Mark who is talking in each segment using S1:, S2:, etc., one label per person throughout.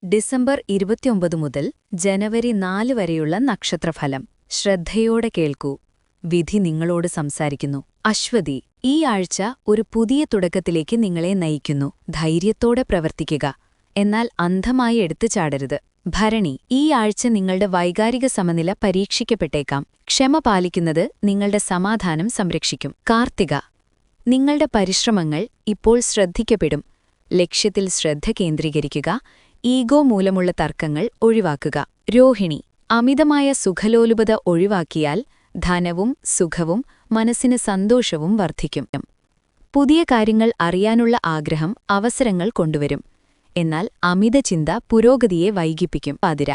S1: December 29 മുതൽ ജനുവരി 4 വരെയുള്ള നക്ഷത്രഫലം ശ്രദ്ധയോടെ കേൾക്കൂ. വിധി നിങ്ങളോട് സംസാരിക്കുന്നു. അശ്വതി, ഈ ആഴ്ച ഒരു പുതിയ തുടക്കത്തിലേക്ക് നിങ്ങളെ നയിക്കുന്നു. ധൈര്യത്തോടെ പ്രവർത്തിക്കുക, എന്നാൽ അന്ധമായി എടുത്തുചാടരുത്. ഭരണി, ഈ ആഴ്ച നിങ്ങളുടെ വൈകാരിക സമനില പരീക്ഷിക്കപ്പെട്ടേക്കാം. ക്ഷമ പാലിക്കുന്നത് നിങ്ങളുടെ സമാധാനം സംരക്ഷിക്കും. കാർത്തിക, നിങ്ങളുടെ പരിശ്രമങ്ങൾ ഇപ്പോൾ ശ്രദ്ധിക്കപ്പെടും. ലക്ഷ്യത്തിൽ ശ്രദ്ധ കേന്ദ്രീകരിക്കുക. ഈഗോ മൂലമുള്ള തർക്കങ്ങൾ ഒഴിവാക്കുക. രോഹിണി, അമിതമായ സുഖലോലുപത ഒഴിവാക്കിയാൽ ധനവും സുഖവും മനസ്സിന് സന്തോഷവും വർദ്ധിക്കും. പുതിയ കാര്യങ്ങൾ അറിയാനുള്ള ആഗ്രഹം അവസരങ്ങൾ കൊണ്ടുവരും. എന്നാൽ അമിത ചിന്ത പുരോഗതിയെ വൈകിപ്പിക്കും. പാതിര,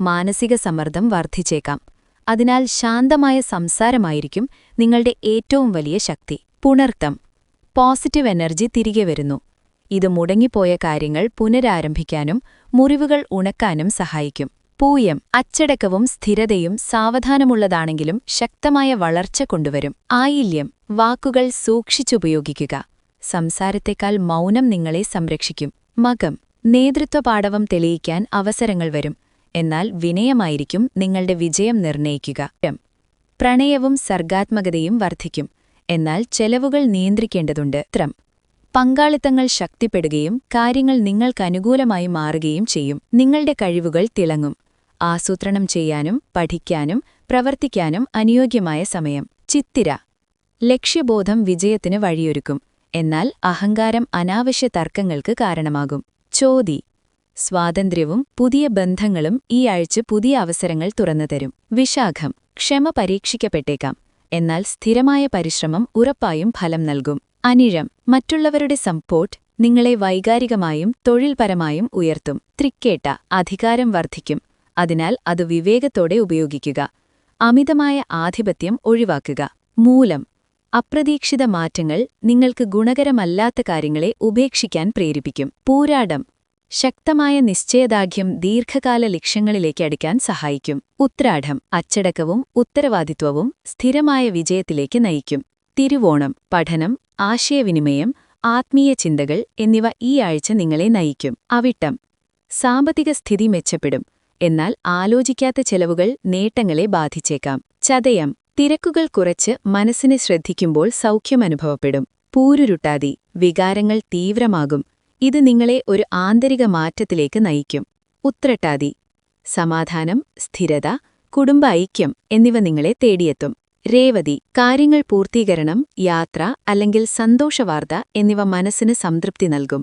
S1: മാനസിക സമ്മർദ്ദം വർദ്ധിച്ചേക്കാം. അതിനാൽ ശാന്തമായ സംസാരമായിരിക്കും നിങ്ങളുടെ ഏറ്റവും വലിയ ശക്തി. പുണർത്തം, പോസിറ്റീവ് എനർജി തിരികെ വരുന്നു. ഇത് മുടങ്ങിപ്പോയ കാര്യങ്ങൾ പുനരാരംഭിക്കാനും മുറിവുകൾ ഉണക്കാനും സഹായിക്കും. പൂയം, അച്ചടക്കവും സ്ഥിരതയും സാവധാനമുള്ളതാണെങ്കിലും ശക്തമായ വളർച്ച കൊണ്ടുവരും. ആയില്യം, വാക്കുകൾ സൂക്ഷിച്ചുപയോഗിക്കുക. സംസാരത്തേക്കാൾ മൗനം നിങ്ങളെ സംരക്ഷിക്കും. മകം, നേതൃത്വപാടവം തെളിയിക്കാൻ അവസരങ്ങൾ വരും. എന്നാൽ വിനയമായിരിക്കും നിങ്ങളുടെ വിജയം നിർണയിക്കുക. പ്രണയവും സർഗാത്മകതയും വർദ്ധിക്കും. എന്നാൽ ചെലവുകൾ നിയന്ത്രിക്കേണ്ടതുണ്ട്. പങ്കാളിത്തങ്ങൾ ശക്തിപ്പെടുകയും കാര്യങ്ങൾ നിങ്ങൾക്കനുകൂലമായി മാറുകയും ചെയ്യും. നിങ്ങളുടെ കഴിവുകൾ തിളങ്ങും. ആസൂത്രണം ചെയ്യാനും പഠിക്കാനും പ്രവർത്തിക്കാനും അനുയോജ്യമായ സമയം. ചിത്തിര, ലക്ഷ്യബോധം വിജയത്തിന് വഴിയൊരുക്കും. എന്നാൽ അഹങ്കാരം അനാവശ്യ തർക്കങ്ങൾക്ക് കാരണമാകും. ചോതി, സ്വാതന്ത്ര്യവും പുതിയ ബന്ധങ്ങളും ഈ ആഴ്ച പുതിയ അവസരങ്ങൾ തുറന്നുതരും. വിശാഖം, ക്ഷമ പരീക്ഷിക്കപ്പെട്ടേക്കാം. എന്നാൽ സ്ഥിരമായ പരിശ്രമം ഉറപ്പായും ഫലം നൽകും. അനിഴം, മറ്റുള്ളവരുടെ സപ്പോർട്ട് നിങ്ങളെ വൈകാരികമായും തൊഴിൽപരമായും ഉയർത്തും. തൃക്കേട്ട, അധികാരം വർദ്ധിക്കും. അതിനാൽ അത് വിവേകത്തോടെ ഉപയോഗിക്കുക. അമിതമായ ആധിപത്യം ഒഴിവാക്കുക. മൂലം, അപ്രതീക്ഷിത മാറ്റങ്ങൾ നിങ്ങൾക്ക് ഗുണകരമല്ലാത്ത കാര്യങ്ങളെ ഉപേക്ഷിക്കാൻ പ്രേരിപ്പിക്കും. പൂരാടം, ശക്തമായ നിശ്ചയദാർഢ്യം ദീർഘകാല ലക്ഷ്യങ്ങളിലേക്ക് അടുക്കാൻ സഹായിക്കും. ഉത്രാടം, അച്ചടക്കവും ഉത്തരവാദിത്വവും സ്ഥിരമായ വിജയത്തിലേക്ക് നയിക്കും. തിരുവോണം, പഠനം, ആശയവിനിമയം, ആത്മീയ ചിന്തകൾ എന്നിവ ഈ ആഴ്ച നിങ്ങളെ നയിക്കും. അവിട്ടം, സാമ്പത്തിക സ്ഥിതി മെച്ചപ്പെടും. എന്നാൽ ആലോചിക്കാത്ത ചെലവുകൾ നേട്ടങ്ങളെ ബാധിച്ചേക്കാം. ചതയം, തിരക്കുകൾ കുറച്ച് മനസ്സിനെ ശ്രദ്ധിക്കുമ്പോൾ സൗഖ്യമനുഭവപ്പെടും. പൂരുരുട്ടാതി, വികാരങ്ങൾ തീവ്രമാകും. ഇത് നിങ്ങളെ ഒരു ആന്തരിക മാറ്റത്തിലേക്ക് നയിക്കും. ഉത്രട്ടാതി, സമാധാനം, സ്ഥിരത, കുടുംബ ഐക്യം എന്നിവ നിങ്ങളെ തേടിയെത്തും. രേവതി, കാര്യങ്ങൾ പൂർത്തീകരണം, യാത്ര അല്ലെങ്കിൽ സന്തോഷവാർത്ത എന്നിവ മനസ്സിന് സംതൃപ്തി നൽകും.